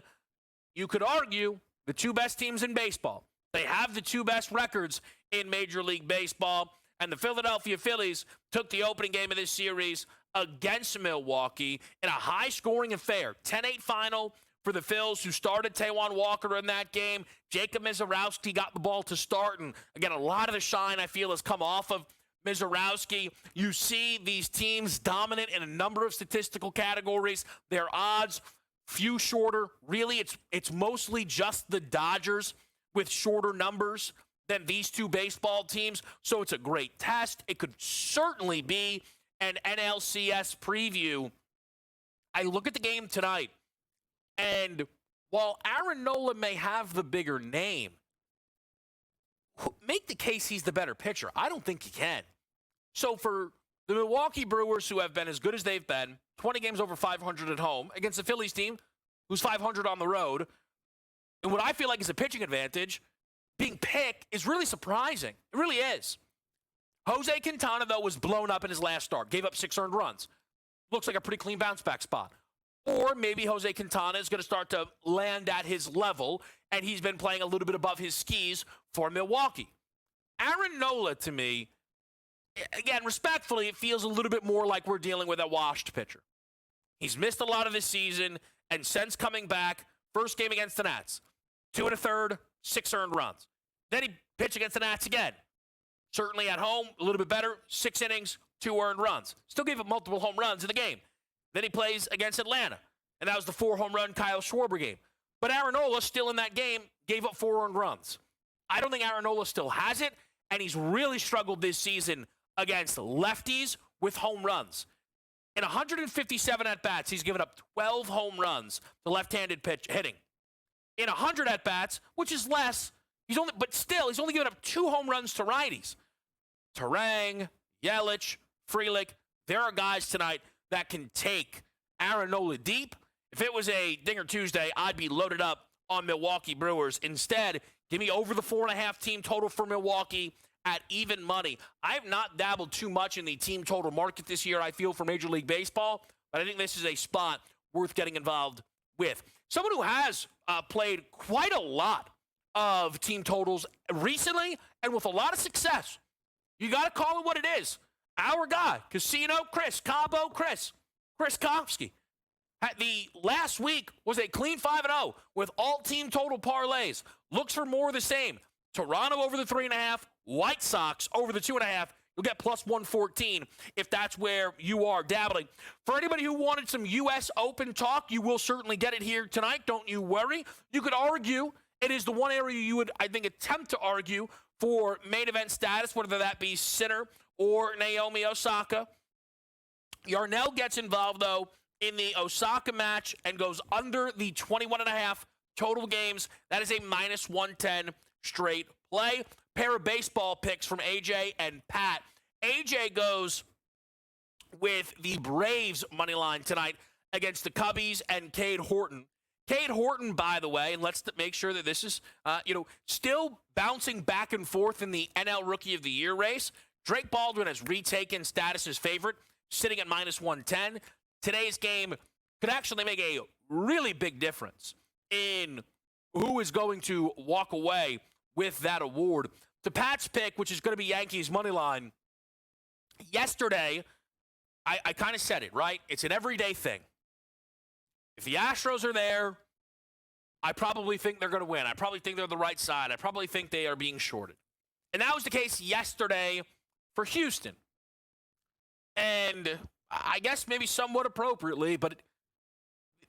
you could argue, the 2 best teams in baseball. They have the 2 best records in Major League Baseball, and the Philadelphia Phillies took the opening game of this series against Milwaukee in a high-scoring affair. 10-8 final for the Phils, who started Taijuan Walker in that game. Jacob Mizorowski got the ball to start, and again, a lot of the shine, I feel, has come off of Mizorowski. You see these teams dominant in a number of statistical categories. Their odds, few shorter. Really, it's mostly just the Dodgers with shorter numbers than these 2 baseball teams. So it's a great test. It could certainly be an NLCS preview. I look at the game tonight, and while Aaron Nola may have the bigger name, make the case he's the better pitcher. I don't think he can. So for the Milwaukee Brewers, who have been as good as they've been, 20 games over 500 at home, against the Phillies team, who's 500 on the road, and what I feel like is a pitching advantage, being picked is really surprising. It really is. Jose Quintana, though, was blown up in his last start, gave up 6 earned runs. Looks like a pretty clean bounce-back spot. Or maybe Jose Quintana is going to start to land at his level, and he's been playing a little bit above his skis for Milwaukee. Aaron Nola, to me, again, respectfully, it feels a little bit more like we're dealing with a washed pitcher. He's missed a lot of this season, and since coming back, first game against the Nats, 2 1/3, 6 earned runs. Then he pitched against the Nats again. Certainly at home, a little bit better, 6 innings, 2 earned runs. Still gave up multiple home runs in the game. Then he plays against Atlanta, and that was the 4-home-run Kyle Schwarber game. But Aaron Nola, still in that game, gave up 4 earned runs. I don't think Aaron Nola still has it, and he's really struggled this season against lefties with home runs. In 157 at-bats, he's given up 12 home runs to left-handed hitting. In 100 at-bats, which is less, he's only given up 2 home runs to righties. Terang, Yelich, Frelick, there are guys tonight that can take Aaron Nola deep. If it was a Dinger Tuesday, I'd be loaded up on Milwaukee Brewers. Instead, give me over the 4.5 team total for Milwaukee at even money. I have not dabbled too much in the team total market this year, I feel, for Major League Baseball, but I think this is a spot worth getting involved with. Someone who has played quite a lot of team totals recently and with a lot of success. You got to call it what it is. Our guy, Casino Chris Kopsky. The last week was a clean 5-0 with all team total parlays. Looks for more of the same. Toronto over the 3.5, White Sox over the 2.5. You'll get plus 114 if that's where you are dabbling. For anybody who wanted some U.S. Open talk, you will certainly get it here tonight. Don't you worry. You could argue it is the one area you would, I think, attempt to argue for main event status, whether that be Sinner or Naomi Osaka. Yarnell gets involved, though, in the Osaka match and goes under the 21.5 total games. That is a minus 110 straight play. Pair of baseball picks from AJ and Pat. AJ goes with the Braves money line tonight against the Cubbies and Cade Horton. Cade Horton, by the way, and let's make sure that this is, still bouncing back and forth in the NL Rookie of the Year race. Drake Baldwin has retaken status as favorite, sitting at -110. Today's game could actually make a really big difference in who is going to walk away with that award. To Pat's pick, which is going to be Yankees money line, yesterday, I kind of said it, right? It's an everyday thing. If the Astros are there, I probably think they're going to win. I probably think they're the right side. I probably think they are being shorted. And that was the case yesterday for Houston. And I guess maybe somewhat appropriately, but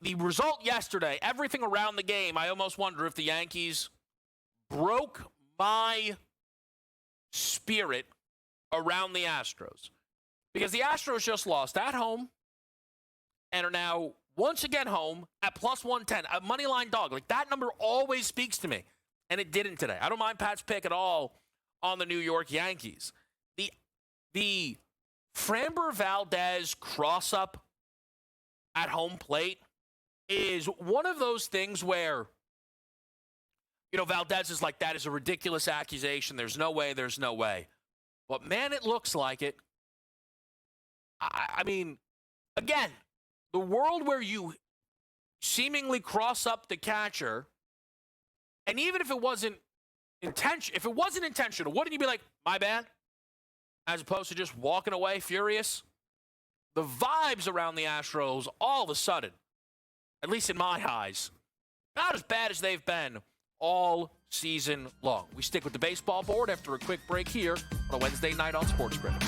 the result yesterday, everything around the game, I almost wonder if the Yankees broke my spirit around the Astros. Because the Astros just lost at home and are now once again home at +110. A money line dog. Like, that number always speaks to me. And it didn't today. I don't mind Pat's pick at all on the New York Yankees. The Framber Valdez cross-up at home plate is one of those things where, Valdez is like, that is a ridiculous accusation. There's no way. But, man, it looks like it. I mean, again, the world where you seemingly cross up the catcher, and even if it wasn't intentional, wouldn't you be like, my bad? As opposed to just walking away furious? The vibes around the Astros, all of a sudden, at least in my eyes, not as bad as they've been all season long. We stick with the baseball board after a quick break here on a Wednesday night on SportsGrid.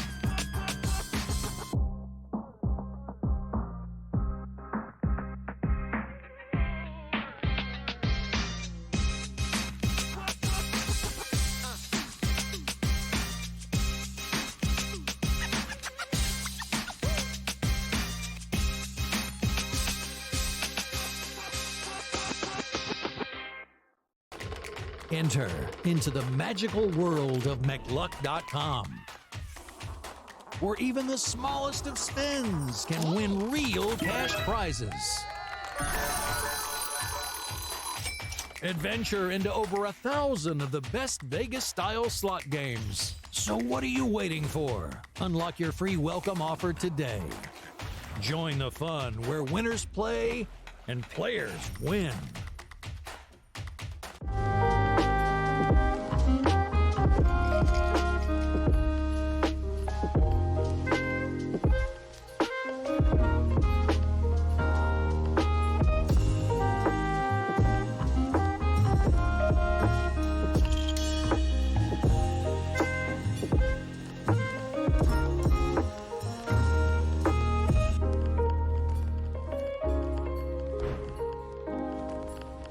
Enter into the magical world of McLuck.com, where even the smallest of spins can win real cash prizes. Adventure into over 1,000 of the best Vegas-style slot games. So what are you waiting for? Unlock your free welcome offer today. Join the fun where winners play and players win.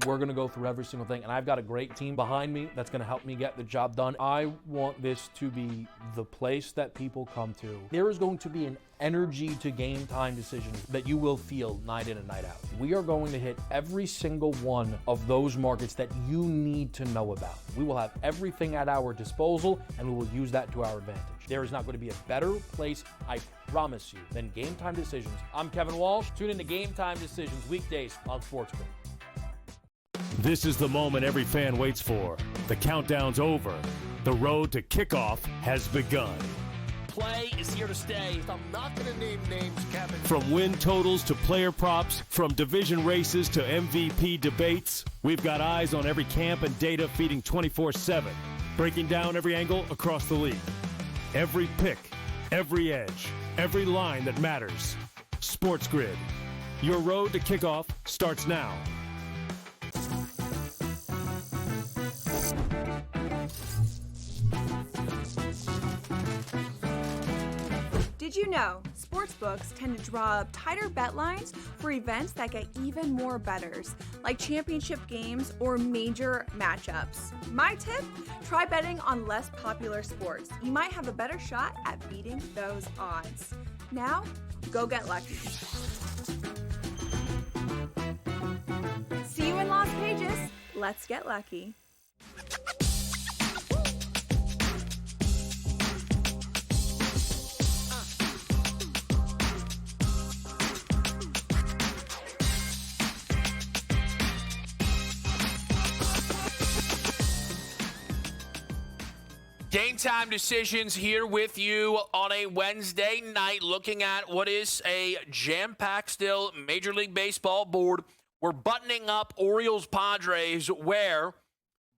We're going to go through every single thing, and I've got a great team behind me that's going to help me get the job done. I want this to be the place that people come to. There is going to be an energy to game time decisions that you will feel night in and night out. We are going to hit every single one of those markets that you need to know about. We will have everything at our disposal, and we will use that to our advantage. There is not going to be a better place, I promise you, than Game Time Decisions. I'm Kevin Walsh. Tune in to Game Time Decisions weekdays on SportsGrid. This is the moment every fan waits for. The countdown's over. The road to kickoff has begun. Play is here to stay. I'm not going to name names, Kevin. From win totals to player props, from division races to MVP debates, we've got eyes on every camp and data feeding 24/7, breaking down every angle across the league. Every pick, every edge, every line that matters. SportsGrid. Your road to kickoff starts now. Did you know sportsbooks tend to draw up tighter bet lines for events that get even more bettors, like championship games or major matchups? My tip? Try betting on less popular sports. You might have a better shot at beating those odds. Now, go get lucky. See you in Las Vegas. Let's get lucky. Game time decisions here with you on a Wednesday night, looking at what is a jam-packed still Major League Baseball board. We're buttoning up Orioles-Padres, where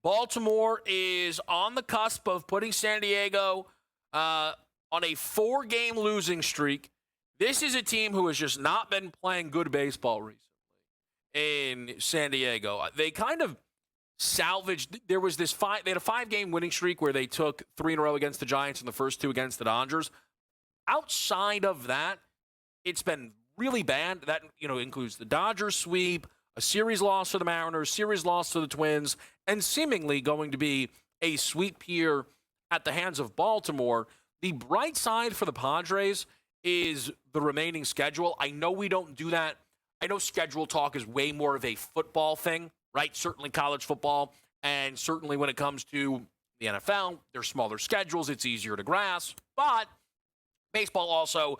Baltimore is on the cusp of putting San Diego on a 4-game losing streak. This is a team who has just not been playing good baseball recently in San Diego. They kind of salvaged. There was this they had a 5-game winning streak where they took 3 in a row against the Giants and the first 2 against the Dodgers. Outside of that, it's been really bad. That includes the Dodgers sweep, a series loss to the Mariners, series loss to the Twins, and seemingly going to be a sweep here at the hands of Baltimore. The bright side for the Padres is the remaining schedule. I know we don't do that. I know schedule talk is way more of a football thing, right? Certainly college football, and certainly when it comes to the NFL, there's smaller schedules. It's easier to grasp. But baseball also,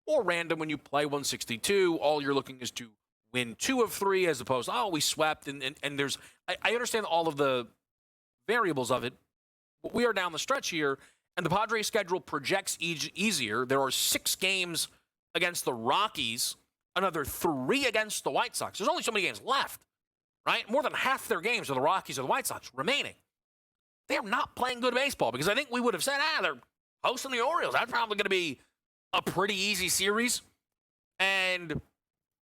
more random when you play 162. All you're looking is to win 2 of 3 as opposed to, we swept. And there's, I understand all of the variables of it. But we are down the stretch here, and the Padres schedule projects easier. There are 6 games against the Rockies, another 3 against the White Sox. There's only so many games left, right? More than half their games are the Rockies or the White Sox remaining. They're not playing good baseball, because I think we would have said, they're hosting the Orioles. That's probably going to be a pretty easy series. And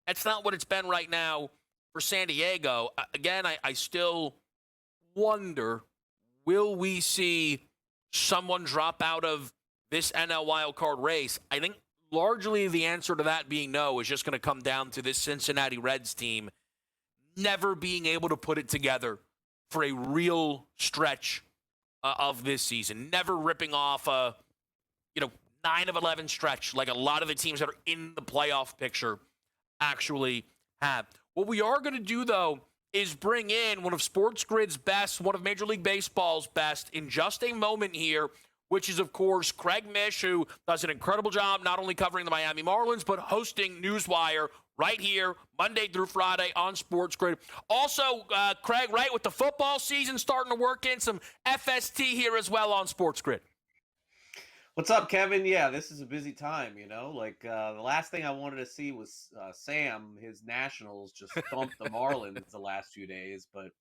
that's not what it's been right now for San Diego. Again, I still wonder, will we see someone drop out of this NL wildcard race? I think largely the answer to that being no is just going to come down to this Cincinnati Reds team never being able to put it together for a real stretch of this season, never ripping off a 9 of 11 stretch like a lot of the teams that are in the playoff picture actually have. What we are going to do, though, is bring in one of SportsGrid's best, one of Major League Baseball's best in just a moment here, which is, of course, Craig Mish, who does an incredible job not only covering the Miami Marlins, but hosting Newswire right here, Monday through Friday on SportsGrid. Also, Craig, right, with the football season starting to work in, some FST here as well on SportsGrid. What's up, Kevin? Yeah, this is a busy time, the last thing I wanted to see was Sam, his Nationals, just thumped the Marlins the last few days. But,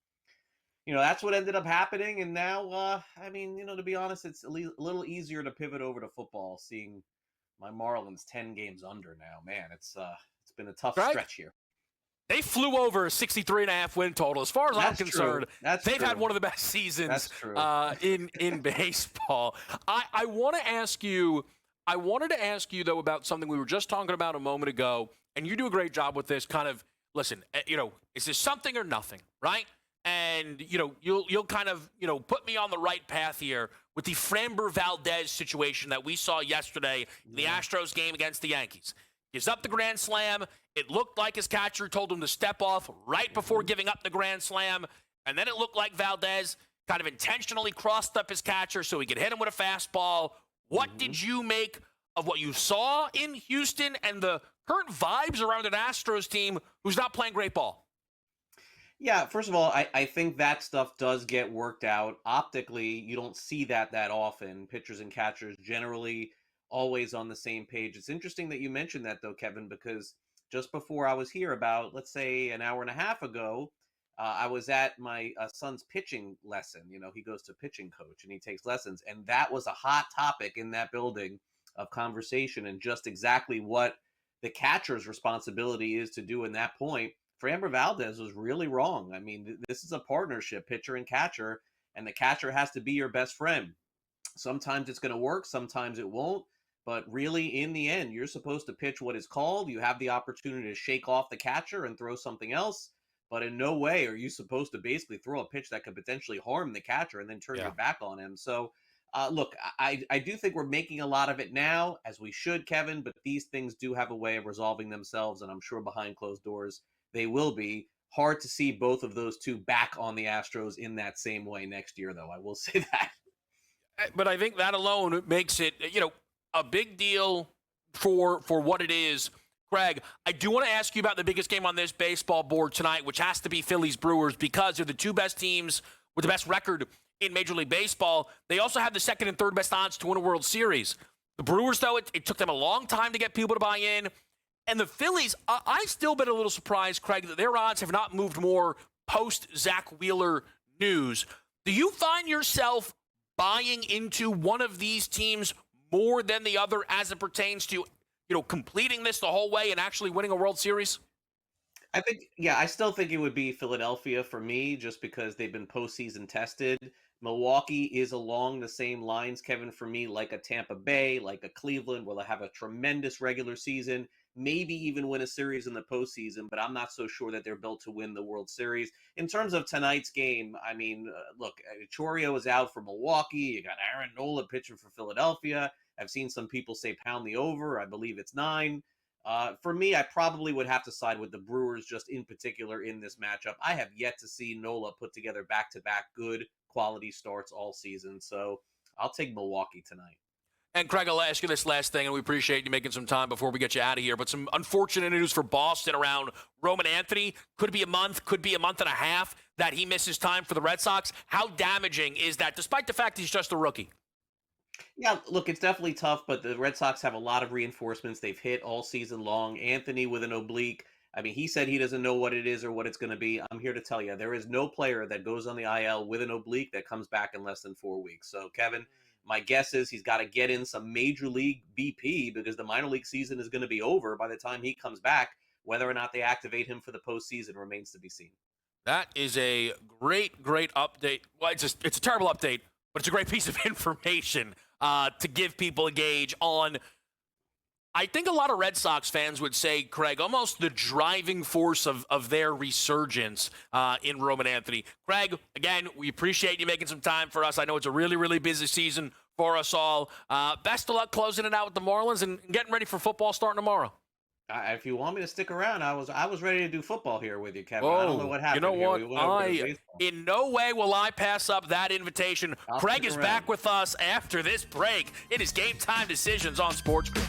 that's what ended up happening. And now, to be honest, it's a little easier to pivot over to football, seeing my Marlins 10 games under now. Man, it's been a tough stretch here. They flew over a 63.5 win total. As far as I'm concerned, they've had one of the best seasons in baseball. I wanted to ask you, though, about something we were just talking about a moment ago, and you do a great job with this kind of, listen, is this something or nothing, right? And, you'll kind of, put me on the right path here with the Framber Valdez situation that we saw yesterday in the Astros game against the Yankees. Gives up the grand slam. It looked like his catcher told him to step off right before giving up the grand slam. And then it looked like Valdez kind of intentionally crossed up his catcher so he could hit him with a fastball. What did you make of what you saw in Houston and the current vibes around an Astros team who's not playing great ball? Yeah, first of all, I think that stuff does get worked out. Optically, you don't see that often. Pitchers and catchers generally always on the same page. It's interesting that you mentioned that, though, Kevin, because just before I was here about, let's say, an hour and a half ago, I was at my son's pitching lesson. He goes to pitching coach and he takes lessons. And that was a hot topic in that building of conversation, and just exactly what the catcher's responsibility is to do in that point. Framber Valdez was really wrong. I mean, this is a partnership, pitcher and catcher, and the catcher has to be your best friend. Sometimes it's going to work, sometimes it won't. But really, in the end, you're supposed to pitch what is called. You have the opportunity to shake off the catcher and throw something else. But in no way are you supposed to basically throw a pitch that could potentially harm the catcher and then turn your back on him. So, look, I do think we're making a lot of it now, as we should, Kevin. But these things do have a way of resolving themselves. And I'm sure behind closed doors, they will be. Hard to see both of those two back on the Astros in that same way next year, though. I will say that. But I think that alone makes it, a big deal for what it is. Greg, I do want to ask you about the biggest game on this baseball board tonight, which has to be Phillies-Brewers, because they're the two best teams with the best record in Major League Baseball. They also have the second and third best odds to win a World Series. The Brewers, though, it took them a long time to get people to buy in. And the Phillies, I've still been a little surprised, Craig, that their odds have not moved more post-Zach Wheeler news. Do you find yourself buying into one of these teams more than the other as it pertains to, completing this the whole way and actually winning a World Series? I still think it would be Philadelphia for me, just because they've been postseason tested. Milwaukee is along the same lines, Kevin, for me, like a Tampa Bay, like a Cleveland, where they'll have a tremendous regular season, maybe even win a series in the postseason, but I'm not so sure that they're built to win the World Series. In terms of tonight's game, look, Chourio is out for Milwaukee. You got Aaron Nola pitching for Philadelphia. I've seen some people say pound the over. I believe it's 9. For me, I probably would have to side with the Brewers just in particular in this matchup. I have yet to see Nola put together back-to-back good quality starts all season, so I'll take Milwaukee tonight. And Craig, I'll ask you this last thing, and we appreciate you making some time before we get you out of here, but some unfortunate news for Boston around Roman Anthony. Could be a month, could be a month and a half that he misses time for the Red Sox. How damaging is that, despite the fact he's just a rookie? Yeah, look, it's definitely tough, but the Red Sox have a lot of reinforcements they've hit all season long. Anthony with an oblique. He said he doesn't know what it is or what it's going to be. I'm here to tell you, there is no player that goes on the IL with an oblique that comes back in less than 4 weeks. So, Kevin, my guess is he's got to get in some major league BP because the minor league season is going to be over by the time he comes back. Whether or not they activate him for the postseason remains to be seen. That is a great update. Well, it's a terrible update, but it's a great piece of information to give people a gauge on. I think a lot of Red Sox fans would say, Craig, almost the driving force of their resurgence in Roman Anthony. Craig, again, we appreciate you making some time for us. I know it's a really, really busy season for us all. Best of luck closing it out with the Marlins and getting ready for football starting tomorrow. If you want me to stick around, I was ready to do football here with you, Kevin. I don't know what happened. You know what? In no way will I pass up that invitation. Craig is back with us after this break. It is Game Time Decisions on SportsGrid.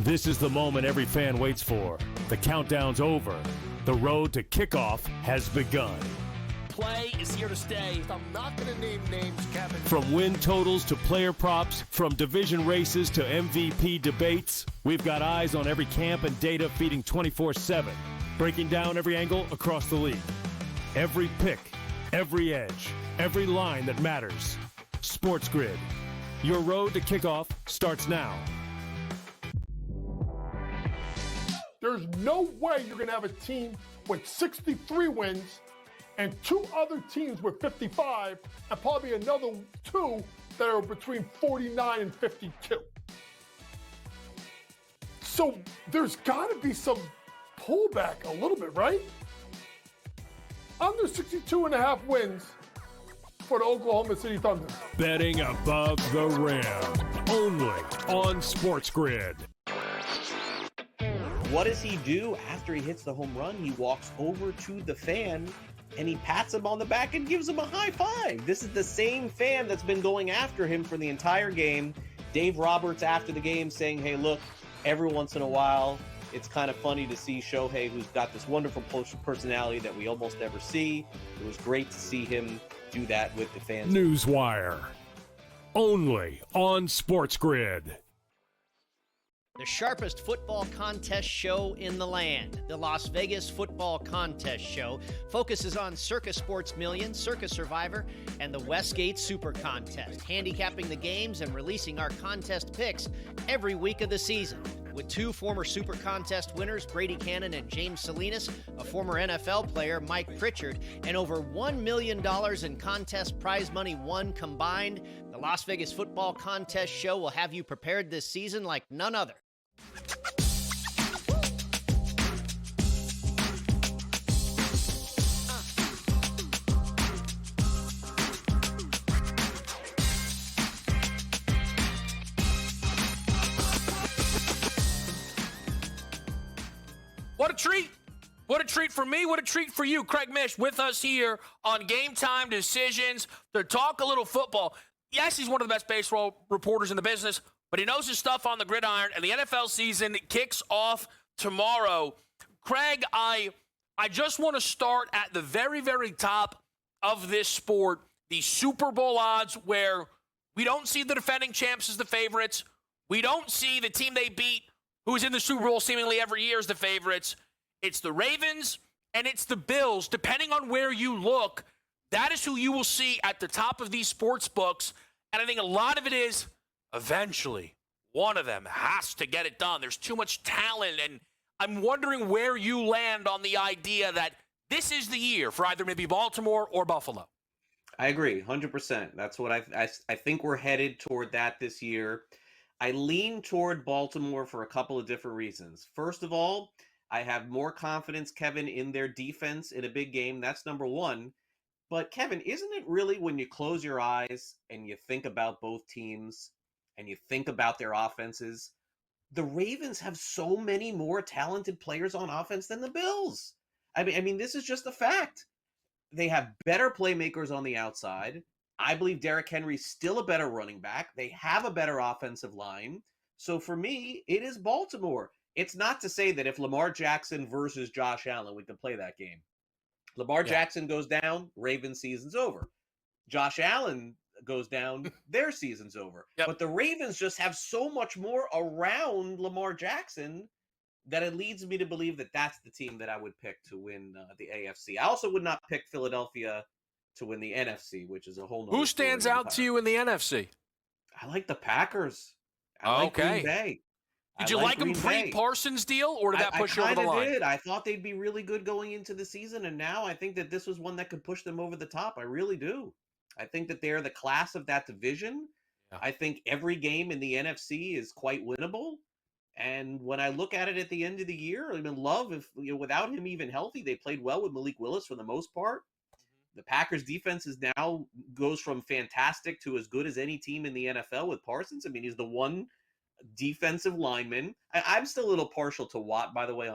This is the moment every fan waits for. The countdown's over. The road to kickoff has begun. Play is here to stay. I'm not going to name names, Kevin. From win totals to player props, from division races to MVP debates, we've got eyes on every camp and data feeding 24/7, breaking down every angle across the league. Every pick, every edge, every line that matters. SportsGrid. Your road to kickoff starts now. There's no way you're going to have a team with 63 wins and 2 other teams with 55 and probably another 2 that are between 49 and 52. So there's got to be some pullback a little bit, right? Under 62.5 wins for the Oklahoma City Thunder. Betting above the rim. Only on SportsGrid. What does he do after he hits the home run? He walks over to the fan and he pats him on the back and gives him a high five. This is the same fan that's been going after him for the entire game. Dave Roberts after the game saying, hey, look, every once in a while, it's kind of funny to see Shohei, who's got this wonderful personality that we almost never see. It was great to see him do that with the fans. Newswire. Only on SportsGrid. The sharpest football contest show in the land, the Las Vegas Football Contest Show, focuses on Circa Sports Million, Circa Survivor, and the Westgate Super Contest, handicapping the games and releasing our contest picks every week of the season. With 2 former Super Contest winners, Brady Cannon and James Salinas, a former NFL player, Mike Pritchard, and over $1 million in contest prize money won combined, the Las Vegas Football Contest Show will have you prepared this season like none other. What a treat. What a treat for me. What a treat for you. Craig Mish with us here on Game Time Decisions to talk a little football. Yes, he's one of the best baseball reporters in the business, but he knows his stuff on the gridiron, and the NFL season kicks off tomorrow. Craig, I just want to start at the very, very top of this sport, the Super Bowl odds, where we don't see the defending champs as the favorites. We don't see the team they beat, who's in the Super Bowl seemingly every year, as the favorites. It's the Ravens and it's the Bills. Depending on where you look, that is who you will see at the top of these sports books. And I think a lot of it is eventually one of them has to get it done. There's too much talent. And I'm wondering where you land on the idea that this is the year for either maybe Baltimore or Buffalo. I agree, 100%. That's what I think we're headed toward that this year. I lean toward Baltimore for a couple of different reasons. First of all, I have more confidence, Kevin, in their defense in a big game. That's number one. But, Kevin, isn't it really when you close your eyes and you think about both teams and you think about their offenses, the Ravens have so many more talented players on offense than the Bills. I mean, this is just a fact. They have better playmakers on the outside. I believe Derrick Henry's still a better running back. They have a better offensive line. So for me, it is Baltimore. It's not to say that if Lamar Jackson versus Josh Allen, we can play that game. Lamar Jackson goes down, Ravens season's over. Josh Allen goes down, their season's over. But the Ravens just have so much more around Lamar Jackson that it leads me to believe that that's the team that I would pick to win the AFC. I also would not pick Philadelphia to win the NFC, which is a whole nother Who stands out to you in the NFC? I like the Packers. I like Green Bay. Did you like them pre-Parsons deal, or did that push you over the line? I did. I thought they'd be really good going into the season, and now I think that this was one that could push them over the top. I really do. I think that they're the class of that division. Yeah. I think every game in the NFC is quite winnable. And when I look at it at the end of the year, I mean, Love, without him even healthy, they played well with Malik Willis for the most part. The Packers defense is now goes from fantastic to as good as any team in the NFL with Parsons. I mean, he's the one defensive lineman. I'm still a little partial to Watt, by the way,